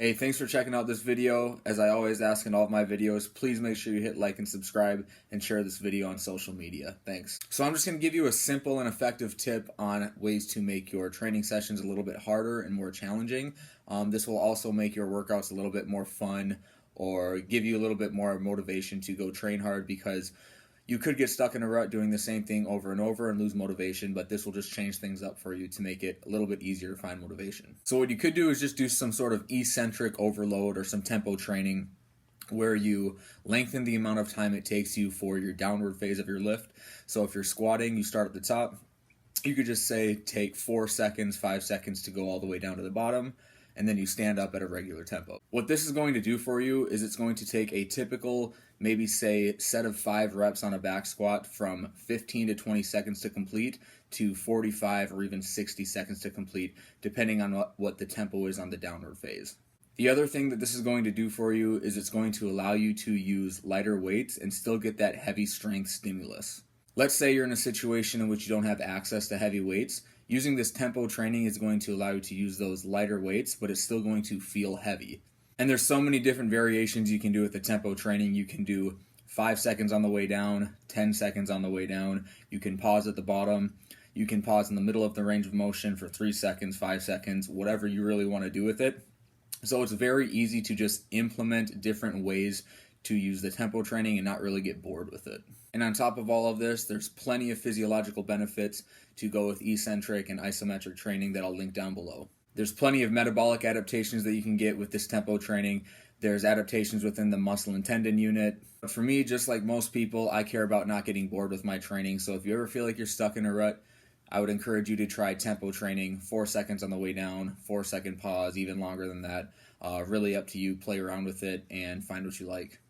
Hey, thanks for checking out this video. As I always ask in all of my videos, please make sure you hit like and subscribe and share this video on social media. Thanks. So I'm just going to give you a simple and effective tip on ways to make your training sessions a little bit harder and more challenging. This will also make your workouts a little bit more fun or give you a little bit more motivation to go train hard, because you could get stuck in a rut doing the same thing over and over and lose motivation, but this will just change things up for you to make it a little bit easier to find motivation. So what you could do is just do some sort of eccentric overload or some tempo training where you lengthen the amount of time it takes you for your downward phase of your lift. So if you're squatting, you start at the top. You could just say take 4 seconds, 5 seconds to go all the way down to the bottom, and then you stand up at a regular tempo. What this is going to do for you is it's going to take a typical, maybe say, set of 5 reps on a back squat from 15 to 20 seconds to complete to 45 or even 60 seconds to complete, depending on what the tempo is on the downward phase. The other thing that this is going to do for you is it's going to allow you to use lighter weights and still get that heavy strength stimulus. Let's say you're in a situation in which you don't have access to heavy weights. Using this tempo training is going to allow you to use those lighter weights, but it's still going to feel heavy. And there's so many different variations you can do with the tempo training. You can do 5 seconds on the way down, 10 seconds on the way down. You can pause at the bottom. You can pause in the middle of the range of motion for 3 seconds, 5 seconds, whatever you really want to do with it. So it's very easy to just implement different ways to use the tempo training and not really get bored with it. And on top of all of this, there's plenty of physiological benefits to go with eccentric and isometric training that I'll link down below. There's plenty of metabolic adaptations that you can get with this tempo training. There's adaptations within the muscle and tendon unit. But for me, just like most people, I care about not getting bored with my training. So if you ever feel like you're stuck in a rut, I would encourage you to try tempo training, 4 seconds on the way down, 4-second pause, even longer than that. Really up to you. Play around with it and find what you like.